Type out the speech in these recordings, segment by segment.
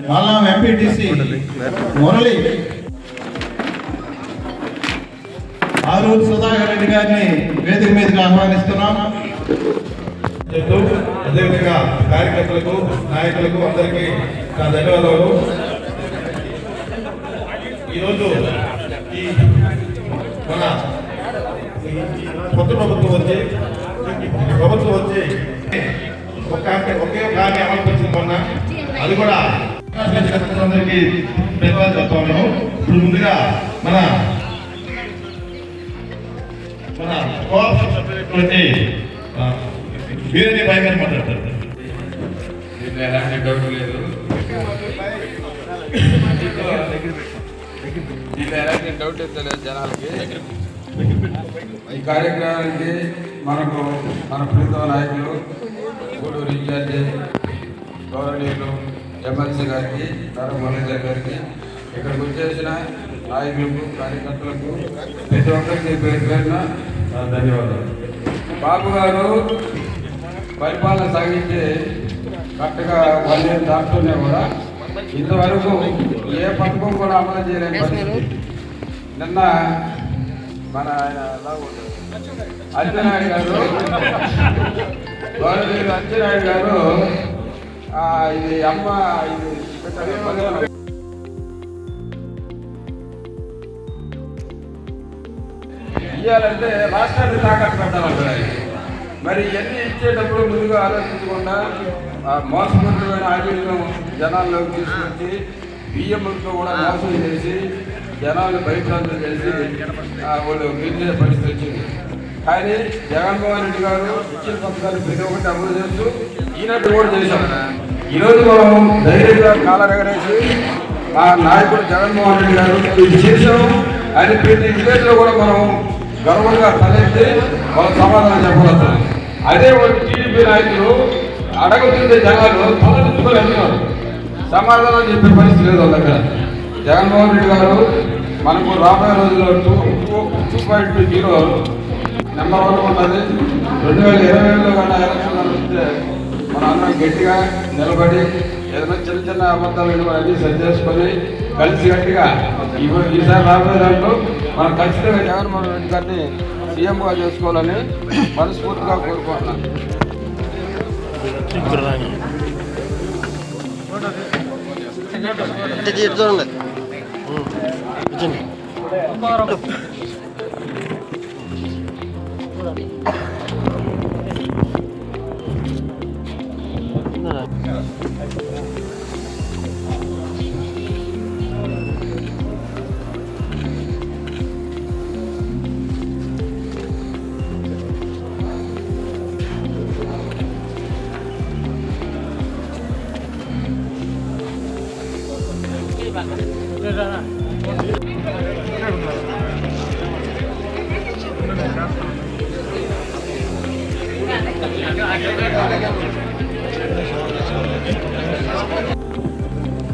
మాలా MPTC Murali Aruru Sudhakar Reddy గారిని వేదిక మీదకి ఆహ్వానిస్తున్నాం. అదేవిధంగా కార్యకర్తలకు నాయకులకు అందరికీ నా ధన్యవాదాలు. ఈరోజు ఈ మన కొత్త ప్రభుత్వం వచ్చి ఒకే ప్లాన్ అమలుపరిచింది మొన్న. అది కూడా అందరికీ ధన్యవాదాలు చెప్తా ఉన్నాము. ఇప్పుడు ముందుగా మన కోఆపరేషన్ సభ్యులైనటువంటి వీరని బాయ్ గారు మాట్లాడతారు. దీంట్లో ఎలాంటి డౌట్ లేదు, దీంట్లో ఎలాంటి డౌట్ తెలియదు జనాలకి. ఈ కార్యక్రమానికి మనకు మన ప్రీతమ నాయకులు గూడూరు ఇన్ఛార్జి గౌరవనీయులు ఎమ్మెల్సీ గారికి మురళీధర్ గారికి, ఇక్కడికి వచ్చేసిన నాయకులకు కార్యకర్తలకు ప్రతి ఒక్కరికి పేరు పేరున ధన్యవాదాలు. బాబు గారు పరిపాలన సాగించి కరెక్ట్గా 1 year దాటుతూనే కూడా ఇంతవరకు ఏ పథకం కూడా అమలు చేయలేని పరిస్థితి. నిన్న మన అచ్చెన్నాయుడు గారు గౌరవనీయులు అచ్చెన్నాయుడు గారు ఇది అమ్మ ఇది ఇవ్వాలంటే రాష్ట్రాన్ని తాకట్టు పెట్టాలంటారు. మరి ఇవన్నీ ఇచ్చేటప్పుడు ముందుగా ఆలోచించకుండా మోసపూరితమైన హామీలను జనాల్లోకి తీసుకొచ్చి బియ్యంతో కూడా మోసం చేసి జనాలు భయభ్రాంతులు చేసి వాళ్ళు గెలిచే పరిస్థితి వచ్చింది. కానీ జగన్మోహన్ రెడ్డి గారు ఇచ్చిన పథకాలు ప్రతి ఒక్కటి అమలు చేస్తూ ఈనాటి కూడా చేశాం. ఈరోజు మనం ధైర్యంగా కాలరెగరేసి మా నాయకుడు జగన్మోహన్ రెడ్డి గారు ఇది చేశాము అని ప్రతి విలేజ్లో కూడా మనం గర్వంగా తలెత్తి వాళ్ళ సమాధానం చెప్పగలుగుతాం. అదే వాళ్ళు టీడీపీ నాయకులు అడగుతుంటే జనాలు తలెత్తుకొని వెళ్తున్నారు, సమాధానం చెప్పే పరిస్థితి లేదు వాళ్ళ దగ్గర. జగన్మోహన్ రెడ్డి గారు మనకు రాబోయే రోజుల్లో 2.20 నెంబర్ 1 ఉన్నది. 2020లో కన్నా ఎలక్షన్ వస్తే మన అందరం గట్టిగా నిలబడి ఏదైనా చిన్న చిన్న అబద్ధాలు అన్నీ సరి చేసుకొని కలిసి గట్టిగా ఈసారి రాబోయే దాంట్లో మనం ఖచ్చితంగా జగన్మోహన్ రెడ్డి గారిని సీఎంగా చేసుకోవాలని మనస్ఫూర్తిగా కోరుకుంటున్నాను.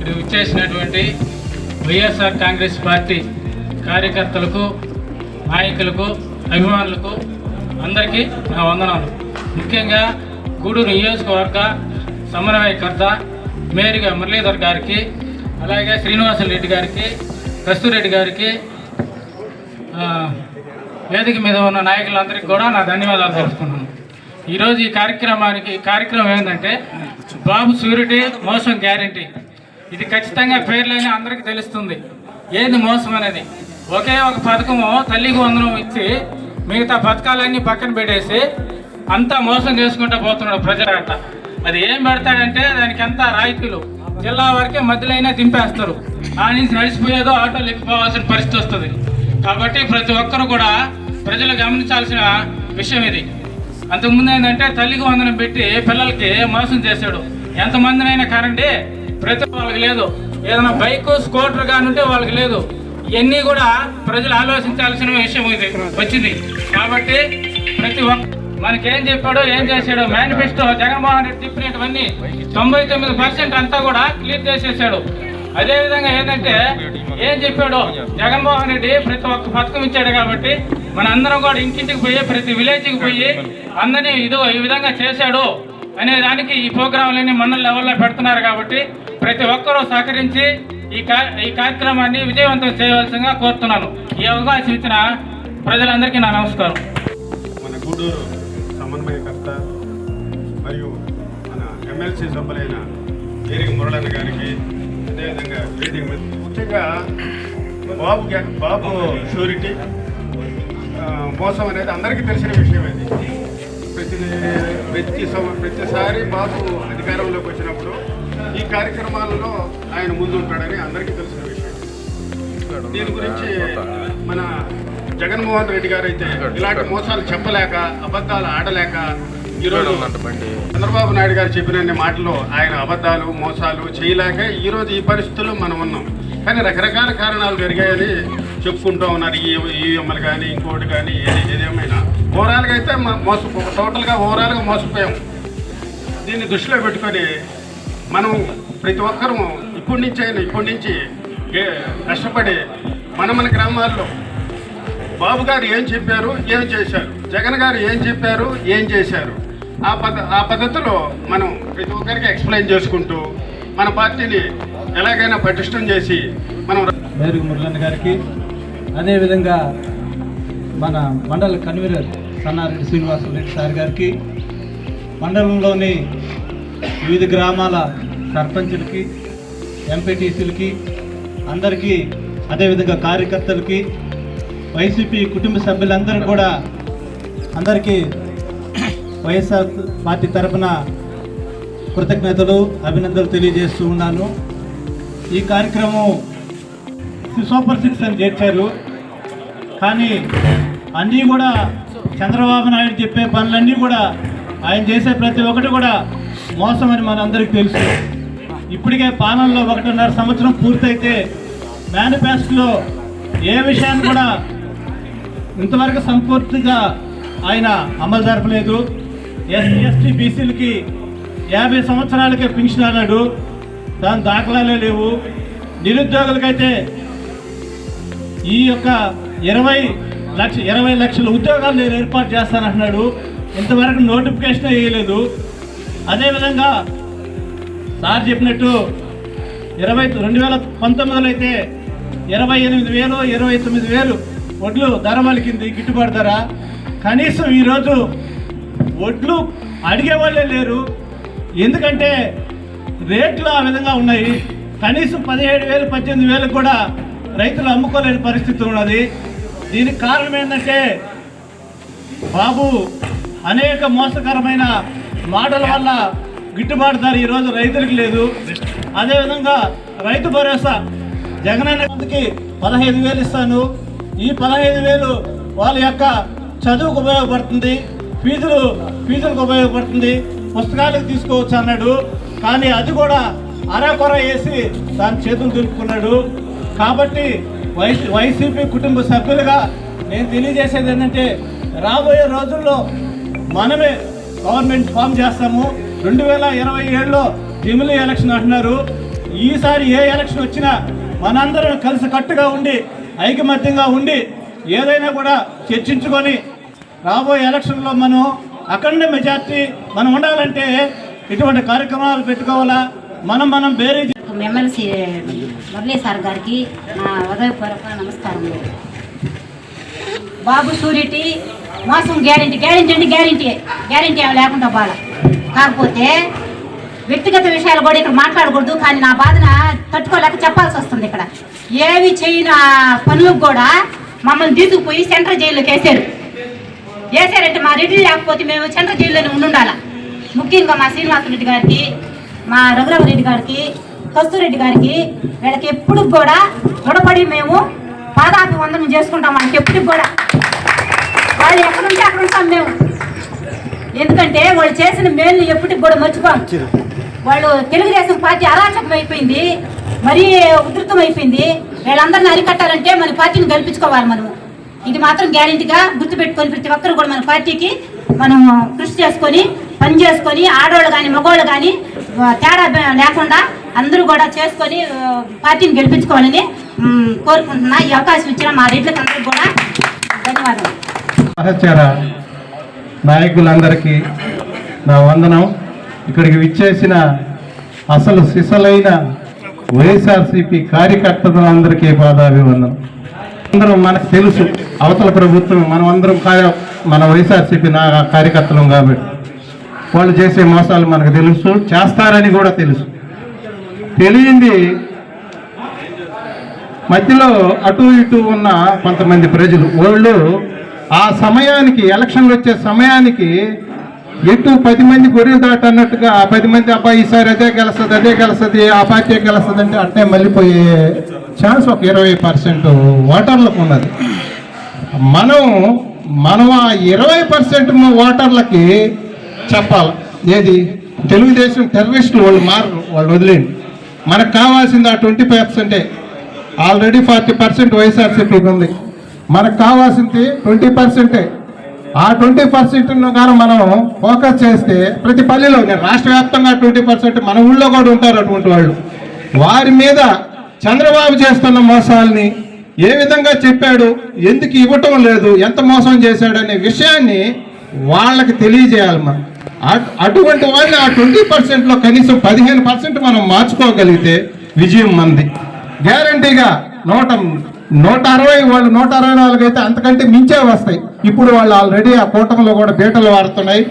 ఇది వచ్చేసినటువంటి వైఎస్ఆర్ కాంగ్రెస్ పార్టీ కార్యకర్తలకు, నాయకులకు, అభిమానులకు అందరికీ నా వందనాలు. ముఖ్యంగా గూడూరు నియోజకవర్గ సమన్వయకర్త మేయర్గా మురళీధర్ గారికి, అలాగే శ్రీనివాసరెడ్డి గారికి, కస్తూరెడ్డి గారికి, వేదిక మీద ఉన్న నాయకులందరికీ కూడా నా ధన్యవాదాలు తెలుసుకుంటున్నాను. ఈరోజు ఈ కార్యక్రమం ఏంటంటే బాబు షూరిటీ మోసం గ్యారంటీ. ఇది ఖచ్చితంగా పేర్లైన అందరికీ తెలుస్తుంది ఏది మోసం అనేది. ఒకే ఒక పథకము తల్లికి వందనం ఇచ్చి మిగతా పథకాలన్నీ పక్కన పెట్టేసి అంతా మోసం చేసుకుంటూ పోతున్నాడు ప్రజలంతా. అది ఏం పెడతాడంటే దానికి అంతా రాయితీలు, జిల్లా వరకే మధ్యలో అయినా దింపేస్తారు. ఆ నుంచి నడిచిపోయేదో ఆటోలు ఎక్కిపోవాల్సిన పరిస్థితి వస్తుంది. కాబట్టి ప్రతి ఒక్కరు కూడా ప్రజలు గమనించాల్సిన విషయం ఇది. అంతకుముందు ఏంటంటే తల్లికి వందనం పెట్టి పిల్లలకి మోసం చేశాడు. ఎంతమందినైనా కానండి, ప్రతి వాళ్ళకి లేదు. ఏదైనా బైక్ స్కూటర్ కానీ ఉంటే వాళ్ళకి లేదు. ఇవన్నీ కూడా ప్రజలు ఆలోచించాల్సిన విషయం ఇది వచ్చింది. కాబట్టి ప్రతి ఒక్క మనకేం చెప్పాడో ఏం చేశాడో మేనిఫెస్టో జగన్మోహన్ రెడ్డి చెప్పినటువన్నీ 99% అంతా కూడా క్లియర్ చేసేసాడు. అదేవిధంగా ఏంటంటే ఏం చెప్పాడో జగన్మోహన్ రెడ్డి ప్రతి ఒక్క పథకం ఇచ్చాడు. కాబట్టి మన అందరం కూడా ఇంటింటికి పోయి ప్రతి విలేజ్కి పోయి అందరినీ ఈ విధంగా చేశాడు అనే దానికి ఈ ప్రోగ్రాంలని మండల లెవెల్లో పెడుతున్నారు కాబట్టి ప్రతి ఒక్కరూ సహకరించి ఈ కార్యక్రమాన్ని విజయవంతం చేయవలసిందిగా కోరుతున్నాను. ఈ అవకాశం ఇచ్చిన ప్రజలందరికీ నా నమస్కారం. మన గూడూరు సమన్వయకర్త మరియు మన ఎమ్మెల్సీ సభ్యులైన ఏరిగి మురళన్న గారికి, అదేవిధంగా వేదిక మీద ముఖ్యంగా బాబు షూరిటీ మోసం అనేది అందరికీ తెలిసిన విషయం. అది ప్రతిసారి బాబు అధికారంలోకి వచ్చినప్పుడు ఈ కార్యక్రమాలలో ఆయన ముందుంటాడని అందరికీ తెలిసిన విషయం. దీని గురించి మన జగన్మోహన్ రెడ్డి గారు అయితే ఇలాంటి మోసాలు చెప్పలేక, అబద్ధాలు ఆడలేక ఈరోజు చంద్రబాబు నాయుడు గారు చెప్పిన మాటలు ఆయన అబద్ధాలు మోసాలు చేయలేక ఈరోజు ఈ పరిస్థితుల్లో మనం ఉన్నాం. కానీ రకరకాల కారణాలు జరిగాయని చెప్పుకుంటూ ఉన్నారు. ఈఎంఐలు కానీ ఇంకోటి కానీ ఏదేమైనా ఓవరాల్గా అయితే టోటల్గా మోసపోయాం. దీన్ని దృష్టిలో పెట్టుకొని మనం ప్రతి ఒక్కరూ ఇప్పటి నుంచి కష్టపడి మన గ్రామాల్లో బాబు గారు ఏం చెప్పారు, ఏం చేశారు, జగన్ గారు ఏం చెప్పారు, ఏం చేశారు, ఆ పద్ధతిలో మనం ప్రతి ఒక్కరికి ఎక్స్ప్లెయిన్ చేసుకుంటూ మన పార్టీని ఎలాగైనా పటిష్టం చేసి మనం ఏరిగి మురళన్న గారికి, అదేవిధంగా మన మండల కన్వీనర్ సన్నారెడ్డి శ్రీనివాసరెడ్డి సార్ గారికి, మండలంలోని వివిధ గ్రామాల సర్పంచులకి, ఎంపీటీసీలకి అందరికీ, అదేవిధంగా కార్యకర్తలకి, వైసీపీ కుటుంబ సభ్యులందరూ కూడా అందరికీ వైఎస్ఆర్ పార్టీ తరఫున కృతజ్ఞతలు, అభినందనలు తెలియజేస్తూ ఉన్నాను. ఈ కార్యక్రమం సూపర్ 6 అని చేర్చారు. కానీ అన్నీ కూడా చంద్రబాబు నాయుడు చెప్పే పనులన్నీ కూడా, ఆయన చేసే ప్రతి ఒక్కటి కూడా మోసమని మనందరికీ తెలుసు. ఇప్పటికే పాలనలో 1.5 సంవత్సరం పూర్తయితే మేనిఫెస్టోలో ఏ విషయాన్ని కూడా ఇంతవరకు సంపూర్తిగా ఆయన అమలు జరపలేదు. ఎస్సీ బీసీలకి 50 సంవత్సరాలకే పెన్షన్ అన్నాడు, దాని దాఖలాలే లేవు. నిరుద్యోగులకైతే ఈ యొక్క 20 లక్షల ఉద్యోగాలు నేను ఏర్పాటు చేస్తానంటున్నాడు, ఇంతవరకు నోటిఫికేషన్ వేయలేదు. అదేవిధంగా సార్ చెప్పినట్టు 2019లో అయితే 28,000 29,000 వడ్లు ధర పలికింది, గిట్టుబాటు ధర. కనీసం ఈరోజు వడ్లు అడిగేవాళ్ళే లేరు. ఎందుకంటే రేట్లు ఆ విధంగా ఉన్నాయి. కనీసం 17,000 18,000 కూడా రైతులు అమ్ముకోలేని పరిస్థితి ఉన్నది. దీనికి కారణం ఏంటంటే బాబు అనేక మోసకరమైన మాటల వల్ల గిట్టుబాటు ధర ఈరోజు రైతులకు లేదు. అదేవిధంగా రైతు భరోసా జగనన్న మందికి 15,000 ఇస్తాను, ఈ 15,000 వాళ్ళ యొక్క చదువుకు ఉపయోగపడుతుంది, ఫీజులకు ఉపయోగపడుతుంది, పుస్తకాలకు తీసుకోవచ్చు అన్నాడు. కానీ అది కూడా అరకొర వేసి దాని చేతులు దులుపుకున్నాడు. కాబట్టి వైసీపీ కుటుంబ సభ్యులుగా నేను తెలియజేసేది ఏంటంటే, రాబోయే రోజుల్లో మనమే గవర్నమెంట్ ఫామ్ చేస్తాము. 2027లో జమిలీ ఎలక్షన్ అంటున్నారు. ఈసారి ఏ ఎలక్షన్ వచ్చినా మనందరం కలిసి కట్టుగా ఉండి, ఐకమత్యంగా ఉండి, ఏదైనా కూడా చర్చించుకొని రాబోయే ఎలక్షన్లో మనం అఖండ మెజార్టీ మనం ఉండాలంటే ఇటువంటి కార్యక్రమాలు పెట్టుకోవాలా. మనం వేరే ఎమ్మెల్సీ మురళీ సార్ గారికి నా హృదయపూర్వక నమస్కారములు. బాబు షూరిటీ మోసం గ్యారెంటీ ఏమి లేకుండా బాగా. కాకపోతే వ్యక్తిగత విషయాలు కూడా ఇక్కడ మాట్లాడకూడదు. కానీ నా బాధన తట్టుకోలేక చెప్పాల్సి వస్తుంది. ఇక్కడ ఏవి చేయని పనులకు కూడా మమ్మల్ని తీసుకుపోయి సెంట్రల్ జైల్లోకి వేసారంటే మా రెడ్డి లేకపోతే మేము సెంట్రల్ జైల్లోనే ఉండాలి. ముఖ్యంగా మా శ్రీనివాసరెడ్డి గారికి, మా రఘురామరెడ్డి గారికి, కస్తూరెడ్డి గారికి, వీళ్ళకి ఎప్పుడు కూడా రుణపడి మేము పాదాభివందనం చేసుకుంటాం. వాళ్ళకి ఎప్పటికి కూడా వాళ్ళు ఎక్కడుంటే అక్కడ ఉంటాం మేము. ఎందుకంటే వాళ్ళు చేసిన మేలు ఎప్పటికి కూడా మర్చిపోం. వాళ్ళు తెలుగుదేశం పార్టీ అరాచకం అయిపోయింది, మరీ ఉధృతం అయిపోయింది. వీళ్ళందరినీ అరికట్టాలంటే మన పార్టీని గెలిపించుకోవాలి. మనము ఇది మాత్రం గ్యారెంటీగా గుర్తుపెట్టుకొని ప్రతి ఒక్కరు కూడా మన పార్టీకి మనం కృషి చేసుకొని పని చేసుకొని, ఆడవాళ్ళు కానీ మగవాళ్ళు కానీ తేడా లేకుండా అందరూ కూడా చేసుకొని పార్టీని గెలిపించుకోవాలని కోరుకుంటున్నా. ఈ అవకాశం ఇచ్చిన మా రెడ్లకు అందరికీ కూడా ధన్యవాదాలు. సహచర నాయకులందరికీ నా వందనం. ఇక్కడికి విచ్చేసిన అసలు సిసలైన వైఎస్ఆర్సీపీ కార్యకర్తలందరికీ పాదాభివందనం. అందరం మనకు తెలుసు, అవతల ప్రభుత్వం మనం అందరం మన వైఎస్ఆర్సీపీ కార్యకర్తలం కాబట్టి వాళ్ళు చేసే మోసాలు మనకు తెలుసు, చేస్తారని కూడా తెలుసు. తెలియంది మధ్యలో అటు ఇటు ఉన్న కొంతమంది ప్రజలు వాళ్ళు ఆ సమయానికి, ఎలక్షన్లు వచ్చే సమయానికి ఎటు 10 మంది గొర్రెలు దాటన్నట్టుగా ఆ 10 మంది అబ్బాయి ఈసారి అదే గెలుస్తుంది ఆ పార్టీ గెలుస్తుంది అంటే అట్టే మళ్ళీపోయే ఛాన్స్ ఒక 20% ఓటర్లకు ఉన్నది. మనం ఆ 20% ఓటర్లకి చెప్పాలి, ఏది తెలుగుదేశం టెర్రరిస్టులు వాళ్ళు మారరు, వాళ్ళు వదిలేండి. మనకు కావాల్సింది ఆ 20%. ఆల్రెడీ 40% వైఎస్ఆర్సీపీకి ఉంది. మనకు కావాల్సింది 20%. ఆ 20% కానీ మనం ఫోకస్ చేస్తే ప్రతి పల్లెలో, రాష్ట్ర వ్యాప్తంగా 20%, మన ఊళ్ళో కూడా ఉంటారు అటువంటి వాళ్ళు. వారి మీద చంద్రబాబు చేస్తున్న మోసాలని ఏ విధంగా చెప్పాడు, ఎందుకు ఇవ్వటం లేదు, ఎంత మోసం చేశాడనే విషయాన్ని వాళ్ళకి తెలియజేయాలి. మనం అటువంటి వాళ్ళని ఆ 20%లో కనీసం 15% మనం మార్చుకోగలిగితే విజయం మంది. గ్యారంటీగా 160 వాళ్ళు 164 అయితే అంతకంటే మించే వస్తాయి. ఇప్పుడు వాళ్ళు ఆల్రెడీ ఆ కూటమిలో కూడా బీటలు వాడుతున్నాయి.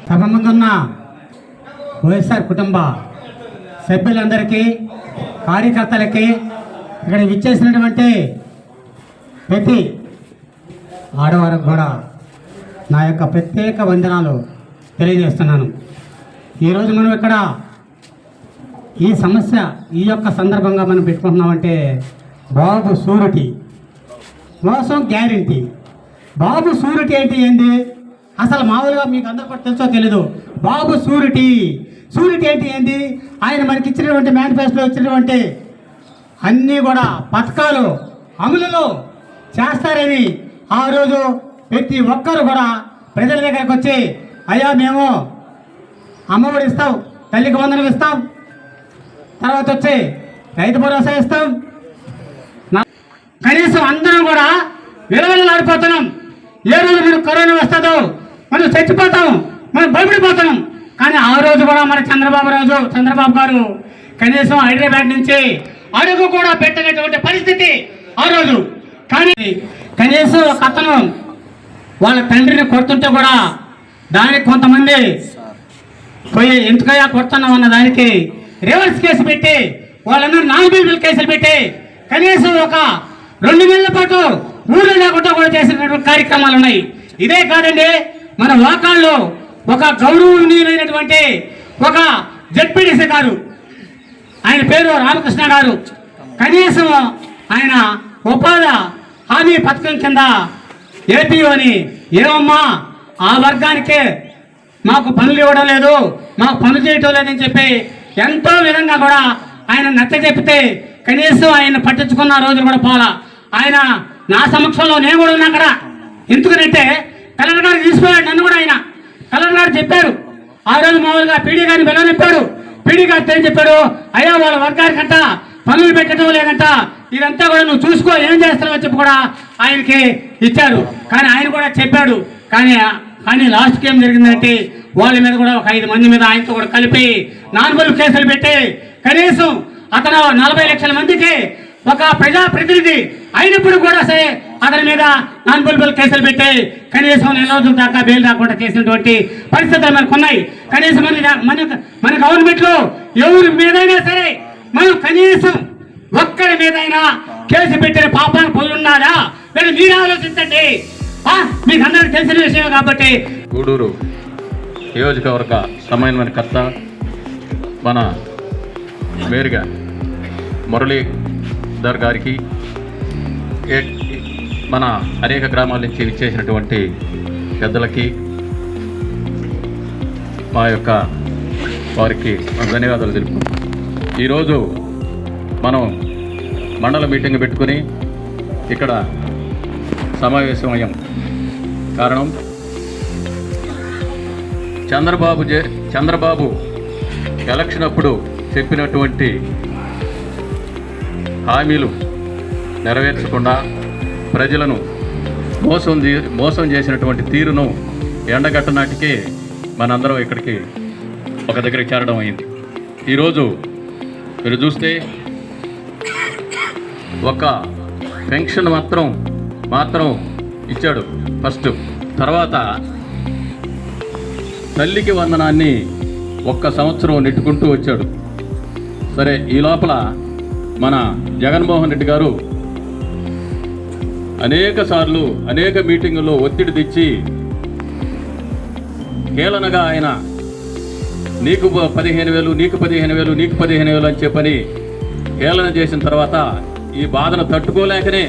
తమ ముందున్న వైఎస్ఆర్ కుటుంబ సభ్యులందరికీ, కార్యకర్తలకి, ఇక్కడ విచ్చేసినటువంటి ప్రతి ఆడవారికి కూడా నా యొక్క ప్రత్యేక వందనాలు తెలియజేస్తున్నాను. ఈరోజు మనం ఇక్కడ ఈ సమస్య, ఈ యొక్క సందర్భంగా మనం పెట్టుకుంటున్నామంటే బాబు షూరిటీ మోసం గ్యారెంటీ. బాబు షూరిటీ అంటే ఏంటి? అసలు మామూలుగా మీకు అందరూ కూడా తెలుసో తెలీదు. బాబు షూరిటీ అంటే ఏంటి? ఆయన మనకి ఇచ్చినటువంటి మేనిఫెస్టోలో ఇచ్చినటువంటి అన్నీ కూడా పథకాలు అమలులో చేస్తారని ఆ రోజు ప్రతి ఒక్కరు కూడా ప్రజల దగ్గరకు వచ్చి, అయ్యా మేము అమ్మఒడి ఇస్తాం, తల్లికి వందనం ఇస్తాం, తర్వాత వచ్చి రైతు భరోసా ఇస్తాం, కనీసం అందరం కూడా విలువలాడిపోతున్నాం. ఏ రోజు మీరు కరోనా వస్తుందో మనం చచ్చిపోతాం, మనం భయపడిపోతున్నాం. కానీ ఆ రోజు కూడా మన చంద్రబాబు గారు కనీసం హైదరాబాద్ నుంచి అడుగు కూడా పెట్టినటువంటి పరిస్థితి ఆ రోజు. కానీ కనీసం ఒక అతను వాళ్ళ తండ్రిని కొడుతుంటే కూడా దానికి కొంతమంది పోయి ఎందుకయ్యా కొడుతున్నాం అన్న దానికి రివర్స్ కేసు పెట్టి వాళ్ళందరూ నాన్ కేసులు పెట్టి కనీసం ఒక 2 నెలల పాటు ఊళ్ళో లేకుండా కూడా చేసినటువంటి కార్యక్రమాలు ఉన్నాయి. ఇదే కాదండి, మన వాకాల్లో ఒక గౌరవనీయులైనటువంటి ఒక జెడ్పీడీసీ గారు, ఆయన పేరు రామకృష్ణ గారు, కనీసం ఆయన ఉపాధి హామీ పథకం కింద ఏపీఓని ఏమమ్మా ఆ వర్గానికే మాకు పనులు ఇవ్వడం లేదు, మాకు పనులు చేయటం లేదని చెప్పి ఎంతో విధంగా కూడా ఆయన నచ్చ చెప్తే కనీసం ఆయన పట్టించుకున్న రోజులు కూడా పోలా. ఆయన నా సమక్షంలో నేను కూడా ఉన్నా అక్కడ. ఎందుకంటే కలెక్టర్ గారు తీసిపోయాడు నన్ను కూడా. ఆయన కలెక్టర్ గారు చెప్పారు ఆ రోజు మామూలుగా పీడీ గారిని వెళ్ళనిప్పాడు. పీడీ గారు తెలియ చెప్పాడు, అయ్యా వాళ్ళ వర్గానికంట పనులు పెట్టడం లేదంట, ఇదంతా కూడా నువ్వు చూసుకో, ఏం చేస్తావో చెప్పి కూడా ఆయనకి ఇచ్చారు. కానీ ఆయన కూడా చెప్పాడు. కానీ లాస్ట్కి ఏం జరిగిందంటే వాళ్ళ మీద కూడా ఒక 5 మంది మీద ఆయనతో కూడా కలిపి నాన్ కేసులు పెట్టి కనీసం అతను 40 లక్షల మందికి ఒక ప్రజాప్రతినిధి అయినప్పుడు కూడా సరే అతని మీద నాన్ కేసులు పెట్టి కనీసం 4 రోజుల దాకా బెయిల్ రాకుండా చేసినటువంటి పరిస్థితులు మనకు ఉన్నాయి. కనీసం మన గవర్నమెంట్లో ఎవరి మీదైనా సరే మనం కనీసం ఒక్కరి మీదైనా కేసు పెట్టిన పాపాన్ని పోయి ఉన్నారా లేదా మీరు ఆలోచించండి. మీకు అందరికీ తెలిసిన విషయం కాబట్టి. గూడూరు నియోజకవర్గ సమన్వయకర్త మన మేరుగా మురళీధర్ గారికి, మన అనేక గ్రామాల నుంచి విచ్చేసినటువంటి పెద్దలకి వారికి ధన్యవాదాలు తెలుపుకుంటాం. ఈరోజు మనం మండల మీటింగ్ పెట్టుకుని ఇక్కడ సమావేశం అయ్యాం. కారణం చంద్రబాబు ఎలక్షన్ అప్పుడు చెప్పినటువంటి హామీలు నెరవేర్చకుండా ప్రజలను మోసం చేసినటువంటి తీరును ఎండగట్టనాటికే మనందరం ఇక్కడికి ఒక దగ్గరికి చేరడం అయింది. ఈరోజు మీరు చూస్తే ఒక పెన్షన్ మాత్రం ఇచ్చాడు ఫస్ట్. తర్వాత తల్లికి వందనాన్ని 1 సంవత్సరం నెట్టుకుంటూ వచ్చాడు. సరే, ఈ లోపల మన జగన్మోహన్ రెడ్డి గారు అనేక సార్లు అనేక మీటింగుల్లో ఒత్తిడి తెచ్చి హేళనగా ఆయన నీకు 15,000 నీకు 15,000 నీకు 15,000 అని చెప్పని హేళన చేసిన తర్వాత ఈ బాధను తట్టుకోలేకనే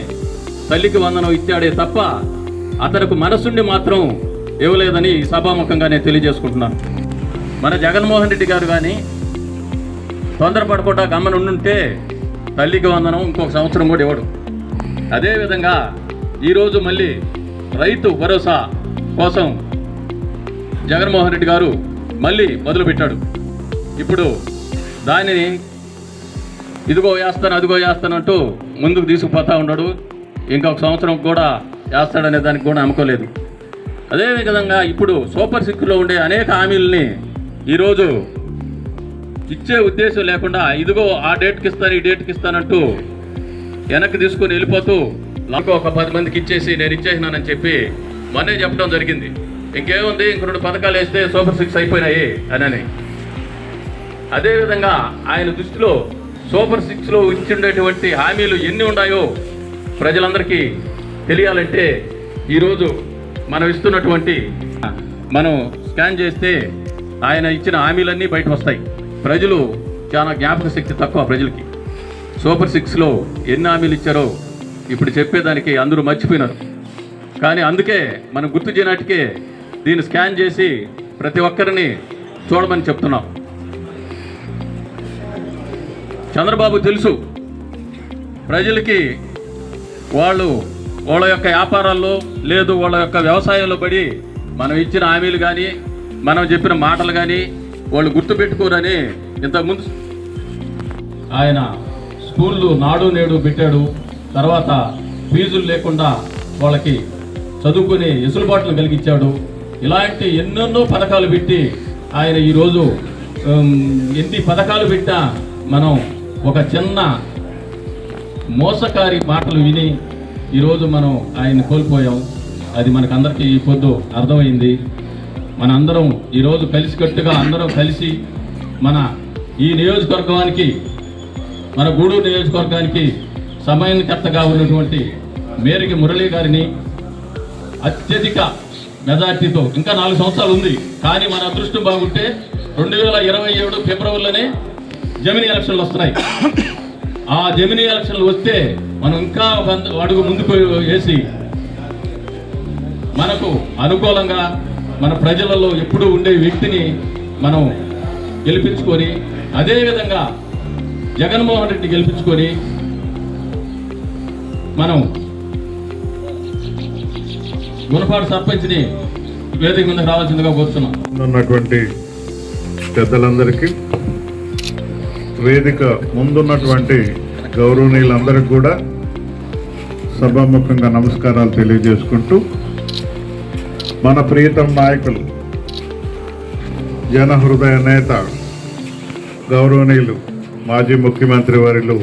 తల్లికి వందనం ఇచ్చాడే తప్ప అతనికి మనసుండి మాత్రం ఇవ్వలేదని సభాముఖంగా నేను తెలియజేసుకుంటున్నాను. మన జగన్మోహన్ రెడ్డి గారు కానీ తొందరపడకుండా గమ్మనుంటే తల్లికి వందనం ఇంకొక సంవత్సరం కూడా ఇవ్వడు. అదేవిధంగా ఈరోజు మళ్ళీ రైతు భరోసా కోసం జగన్మోహన్ రెడ్డి గారు మళ్ళీ మొదలుపెట్టాడు. ఇప్పుడు దానిని ఇదిగో వేస్తాను అదిగో వేస్తానంటూ ముందుకు తీసుకుపోతూ ఉన్నాడు. ఇంకొక సంవత్సరం కూడా వేస్తాడనే దానికి కూడా నమ్మకం లేదు. అదేవిధంగా ఇప్పుడు సూపర్ సిక్స్లో ఉండే అనేక హామీలని ఈరోజు ఇచ్చే ఉద్దేశం లేకుండా ఇదిగో ఆ డేట్కి ఇస్తాను ఈ డేట్కి ఇస్తానంటూ వెనక్కి తీసుకొని వెళ్ళిపోతూ నాకు ఒక 10 మందికి ఇచ్చేసి నేను ఇచ్చేసినానని చెప్పి మొన్నే చెప్పడం జరిగింది. ఇంకేముంది, ఇంక 2 పథకాలు వేస్తే సూపర్ సిక్స్ అయిపోయినాయి అని. అదేవిధంగా ఆయన దృష్టిలో సూపర్ సిక్స్లో ఇచ్చిండేటువంటి హామీలు ఎన్ని ఉన్నాయో ప్రజలందరికీ తెలియాలంటే ఈరోజు మనం ఇస్తున్నటువంటి మనం స్కాన్ చేస్తే ఆయన ఇచ్చిన హామీలన్నీ బయటకు వస్తాయి. ప్రజలు చాలా జ్ఞాపక శక్తి తక్కువ ప్రజలకి. సూపర్ సిక్స్లో ఎన్ని హామీలు ఇచ్చారో ఇప్పుడు చెప్పేదానికి అందరూ మర్చిపోయినారు. కానీ అందుకే మనం గుర్తు చేయనాటికే దీన్ని స్కాన్ చేసి ప్రతి ఒక్కరిని చూడమని చెప్తున్నాం. చంద్రబాబు తెలుసు ప్రజలకి వాళ్ళ యొక్క వ్యాపారాల్లో లేదు వాళ్ళ యొక్క వ్యవసాయంలో పడి మనం ఇచ్చిన హామీలు కానీ మనం చెప్పిన మాటలు కానీ వాళ్ళు గుర్తుపెట్టుకోరని ఇంతకుముందు ఆయన స్కూళ్ళు నాడు నేడు పెట్టాడు. తర్వాత ఫీజులు లేకుండా వాళ్ళకి చదువుకునే వెసులుబాట్లు కలిగించాడు. ఇలాంటి ఎన్నెన్నో పథకాలు పెట్టి ఆయన ఈరోజు ఎన్ని పథకాలు పెట్టా మనం ఒక చిన్న మోసకారి మాటలు విని ఈరోజు మనం ఆయన్ని కోల్పోయాం. అది మనకందరికీ ఈ పొద్దు అర్థమైంది. మనందరం ఈరోజు కలిసికట్టుగా అందరం కలిసి మన ఈ నియోజకవర్గానికి మన గూడూరు నియోజకవర్గానికి సమన్వయకర్తగా ఉన్నటువంటి మేరికి మురళీ గారిని అత్యధిక మెజార్టీతో ఇంకా 4 సంవత్సరాలు ఉంది. కానీ మన అదృష్టం బాగుంటే 2027 ఫిబ్రవరిలోనే జమినీ ఎలక్షన్లు వస్తున్నాయి. ఆ జమినీ ఎలక్షన్లు వస్తే మనం ఇంకా అడుగు ముందుకు వేసి మనకు అనుకూలంగా మన ప్రజలలో ఎప్పుడూ ఉండే వ్యక్తిని మనం గెలిపించుకొని అదేవిధంగా జగన్మోహన్ రెడ్డి గెలిపించుకొని మనం గుణపాడు సర్పంచ్ని వేదిక మీద రావాల్సిందిగా కోరుతున్నాం. ఉన్నటువంటి పెద్దలందరికీ, వేదిక ముందున్నటువంటి గౌరవనీయులందరికీ కూడా సభాముఖంగా నమస్కారాలు తెలియజేసుకుంటూ, మన ప్రియతమ నాయకులు జనహృదయ నేత గౌరవనీయులు మాజీ ముఖ్యమంత్రి వర్యులు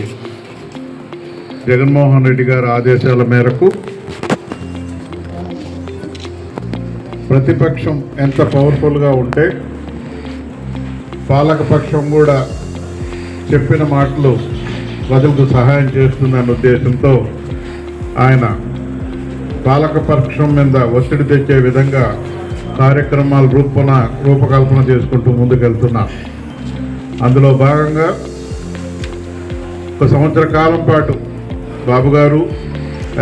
జగన్మోహన్ రెడ్డి గారి ఆదేశాల మేరకు ప్రతిపక్షం ఎంత పవర్ఫుల్గా ఉంటే పాలకపక్షం కూడా చెప్పిన మాటలు ప్రజలకు సహాయం చేస్తుందన్న ఉద్దేశంతో ఆయన పాలకపక్షం మీద ఒత్తిడి తెచ్చే విధంగా కార్యక్రమాల రూపకల్పన చేసుకుంటూ ముందుకెళ్తున్నారు. అందులో భాగంగా 1 సంవత్సర కాలం పాటు బాబు గారు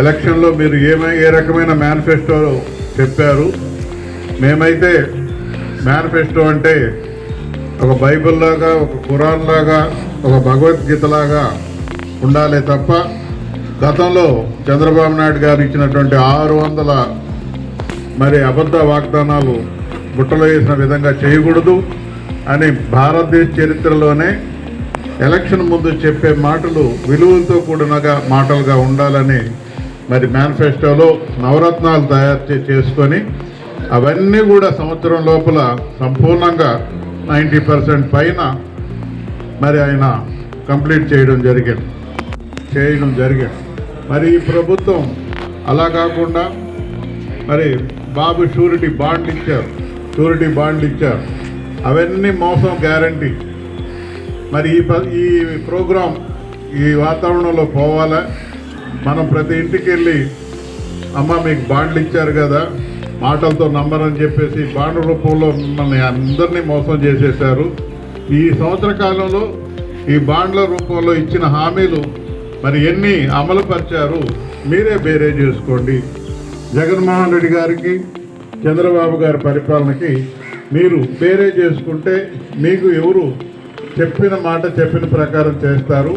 ఎలక్షన్లో మీరు ఏ రకమైన మేనిఫెస్టో చెప్పారు, మేమైతే మేనిఫెస్టో అంటే ఒక బైబిల్ లాగా, ఒక ఖురాన్ లాగా, ఒక భగవద్గీత లాగా ఉండాలి తప్ప గతంలో చంద్రబాబు నాయుడు గారు ఇచ్చినటువంటి 600 అబద్ధ వాగ్దానాలు బుట్టలో వేసిన విధంగా చేయకూడదు అని భారతదేశ చరిత్రలోనే ఎలక్షన్ ముందు చెప్పే మాటలు విలువలతో కూడిన మాటలుగా ఉండాలని మేనిఫెస్టోలో నవరత్నాలు తయారు చేసుకొని అవన్నీ కూడా సంవత్సరం లోపల సంపూర్ణంగా 90% పైన మరి ఆయన కంప్లీట్ చేయడం జరిగింది. మరి ఈ ప్రభుత్వం అలా కాకుండా మరి బాబు షూరిటీ బాండ్లు ఇచ్చారు. అవన్నీ మోసం గ్యారంటీ. మరి ఈ ప్రోగ్రాం ఈ వాతావరణంలో పోవాలా? మనం ప్రతి ఇంటికి వెళ్ళి అమ్మ మీకు బాండ్లు ఇచ్చారు కదా, మాటలతో నమ్మరని చెప్పేసి బాండ్ల రూపంలో మిమ్మల్ని అందరినీ మోసం చేసేశారు. ఈ సంవత్సర కాలంలో ఈ బాండ్ల రూపంలో ఇచ్చిన హామీలు మరి ఎన్ని అమలు పరిచారు మీరే బేరే చేసుకోండి. జగన్మోహన్ రెడ్డి గారికి, చంద్రబాబు గారి పరిపాలనకి మీరు బేరే చేసుకుంటే మీకు ఎవరు చెప్పిన మాట చెప్పిన ప్రకారం చేస్తారు.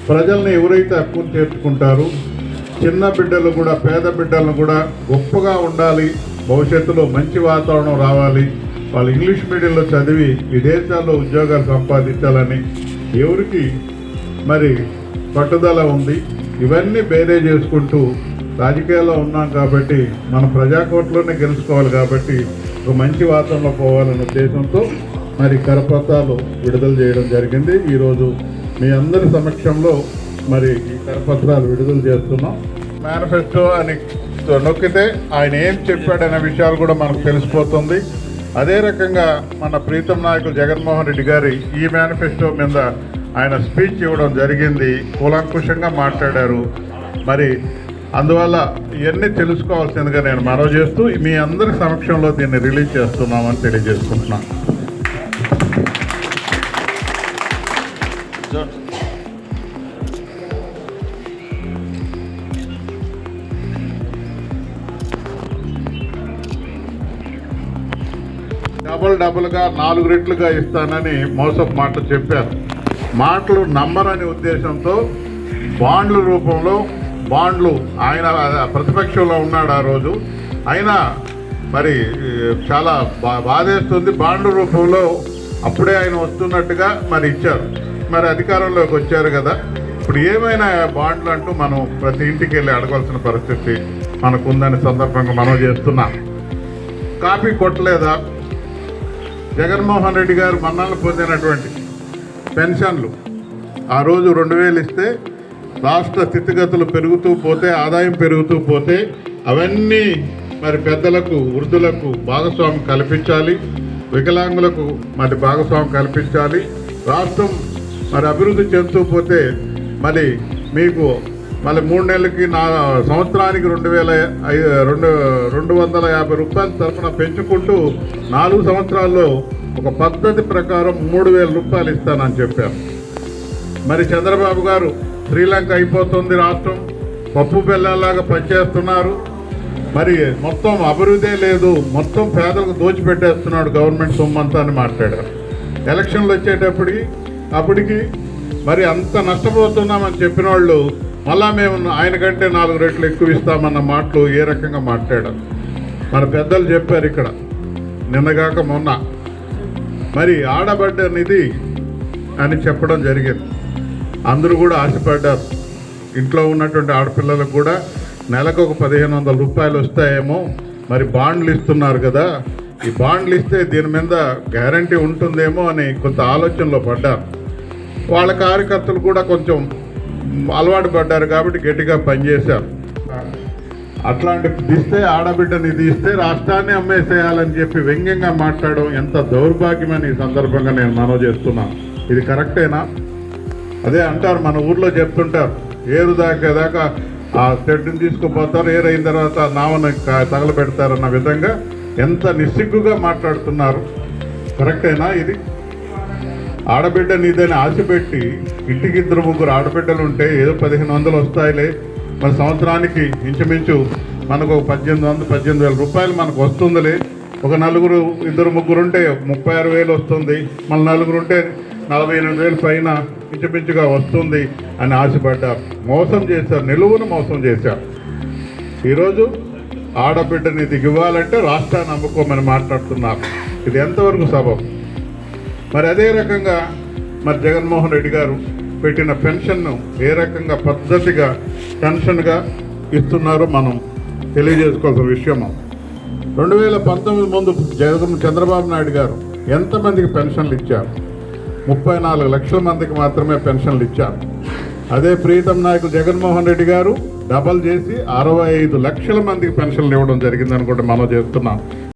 ప్రజల్ని ఎవరైతే హక్కును చేర్చుకుంటారు, చిన్న బిడ్డలు కూడా, పేద బిడ్డలను కూడా గొప్పగా ఉండాలి, భవిష్యత్తులో మంచి వాతావరణం రావాలి, వాళ్ళు ఇంగ్లీష్ మీడియంలో చదివి విదేశాల్లో ఉద్యోగాలు సంపాదించాలని ఎవరికి మరి పట్టుదల ఉంది. ఇవన్నీ బేరే చేసుకుంటూ రాజకీయాల్లో ఉన్నాం కాబట్టి మన ప్రజాకోట్లోనే గెలుచుకోవాలి కాబట్టి ఒక మంచి వాతావరణంలో పోవాలనే ఉద్దేశంతో మరి కరపత్రాలు విడుదల చేయడం జరిగింది. ఈరోజు మీ అందరి సమక్షంలో మరి ఈ కరపత్రాలు విడుదల చేస్తున్నాం. మేనిఫెస్టో అని నొక్కితే ఆయన ఏం చెప్పాడనే విషయాలు కూడా మనకు తెలిసిపోతుంది. అదే రకంగా మన ప్రీతం నాయకులు జగన్మోహన్ రెడ్డి గారి ఈ మేనిఫెస్టో మీద ఆయన స్పీచ్ ఇవ్వడం జరిగింది. కూలంకుషంగా మాట్లాడారు. మరి అందువల్ల ఇవన్నీ తెలుసుకోవాల్సిందిగా నేను మనవి చేస్తూ మీ అందరి సమక్షంలో దీన్ని రిలీజ్ చేస్తున్నామని తెలియజేసుకుంటున్నాను. డబుల్గా 4 రెట్లుగా ఇస్తానని మోసపు మాటలు చెప్పారు. మాటలు నమ్మరనే ఉద్దేశంతో బాండ్ల రూపంలో ఆయన ప్రతిపక్షంలో ఉన్నాడు ఆ రోజు. అయినా మరి చాలా బాధేస్తుంది. బాండ్ల రూపంలో అప్పుడే ఆయన వస్తున్నట్టుగా మరి ఇచ్చారు. మరి అధికారంలోకి వచ్చారు కదా, ఇప్పుడు ఏమైనా బాండ్లు అంటూ మనం ప్రతి ఇంటికి వెళ్ళి అడగాల్సిన పరిస్థితి మనకుందని సందర్భంగా మనం చేస్తున్నాం. కాపీ కొట్టలేదా? జగన్మోహన్ రెడ్డి గారు మన్నాళ్ళు పొందినటువంటి పెన్షన్లు ఆ రోజు 2000 ఇస్తే రాష్ట్ర స్థితిగతులు పెరుగుతూ పోతే, ఆదాయం పెరుగుతూ పోతే అవన్నీ మరి పెద్దలకు, వృద్ధులకు భాగస్వామ్యం కల్పించాలి, వికలాంగులకు మరి భాగస్వామ్యం కల్పించాలి. రాష్ట్రం మరి అభివృద్ధి చెందుతూ పోతే మరి మీకు మళ్ళీ 3 నెలలకి సంవత్సరానికి 250 రూపాయల తరఫున పెంచుకుంటూ 4 సంవత్సరాల్లో ఒక పద్ధతి ప్రకారం 3000 రూపాయలు ఇస్తానని చెప్పారు. మరి చంద్రబాబు గారు శ్రీలంక అయిపోతుంది రాష్ట్రం, పప్పు బెల్లాలాగా పనిచేస్తున్నారు, మరి మొత్తం అభివృద్ధే లేదు, మొత్తం పేదలకు దోచిపెట్టేస్తున్నాడు గవర్నమెంట్ సొమ్మంతా అని మాట్లాడారు. ఎలక్షన్లు వచ్చేటప్పటికి మరి అంత నష్టపోతున్నామని చెప్పిన వాళ్ళు మళ్ళా మేము ఆయన కంటే 4 రెట్లు ఎక్కువ ఇస్తామన్న మాటలు ఏ రకంగా మాట్లాడారు. మన పెద్దలు చెప్పారు ఇక్కడ నిన్నగాక మొన్న. మరి ఆడబడ్డ నిధి అని చెప్పడం జరిగింది. అందరూ కూడా ఆశపడ్డారు. ఇంట్లో ఉన్నటువంటి ఆడపిల్లలకు కూడా నెలకు ఒక 1500 రూపాయలు వస్తాయేమో, మరి బాండ్లు ఇస్తున్నారు కదా, ఈ బాండ్లు ఇస్తే దీని మీద గ్యారంటీ ఉంటుందేమో అని కొంత ఆలోచనలో పడ్డారు. వాళ్ళ కార్యకర్తలు కూడా కొంచెం అలవాటు పడ్డారు కాబట్టి గట్టిగా పనిచేశారు. అట్లాంటిది ఇస్తే, ఆడబిడ్డ నిధి ఇస్తే రాష్ట్రాన్ని అమ్మేసేయాలని చెప్పి వ్యంగ్యంగా మాట్లాడడం ఎంత దౌర్భాగ్యమని ఈ సందర్భంగా నేను మనవి చేస్తున్నాను. ఇది కరెక్టేనా? అదే అంటారు, మన ఊర్లో చెప్తుంటారు, ఏరు దాకా ఆ చెట్టుని తీసుకుపోతారు, ఏరైన తర్వాత నావను తగలబెడతారన్న విధంగా ఎంత నిస్సిగ్గుగా మాట్లాడుతున్నారు. కరెక్టేనా ఇది? ఆడబిడ్డ నీదని ఆశపెట్టి ఇంటికి 2-3 ఆడబిడ్డలు ఉంటే ఏదో 1500 వస్తాయిలే, మరి సంవత్సరానికి ఇంచుమించు మనకు 18,000 రూపాయలు మనకు వస్తుందిలే, ఒక 2-3 ఉంటే 36,000 వస్తుంది, మళ్ళీ 4 ఉంటే 48,000 పైన ఇంచుమించుగా వస్తుంది అని ఆశపడ్డారు. మోసం చేశారు, నిలువును మోసం చేశారు. ఈరోజు ఆడబిడ్డని దిగివ్వాలంటే రాష్ట్రాన్ని అమ్ముకోమని మాట్లాడుతున్నారు. ఇది ఎంతవరకు సబబు? మరి అదే రకంగా మరి జగన్మోహన్ రెడ్డి గారు పెట్టిన పెన్షన్ను ఏ రకంగా పద్ధతిగా పెన్షన్గా ఇస్తున్నారో మనం తెలియజేసుకోవాల్సిన విషయం. 2019 ముందు చంద్రబాబు నాయుడు గారు ఎంతమందికి పెన్షన్లు ఇచ్చారు? 34 లక్షల మందికి మాత్రమే పెన్షన్లు ఇచ్చారు. అదే ప్రీతం నాయకులు జగన్మోహన్ రెడ్డి గారు డబల్ చేసి 65 లక్షల మందికి పెన్షన్లు ఇవ్వడం జరిగిందని కూడా మనం చేస్తున్నాం.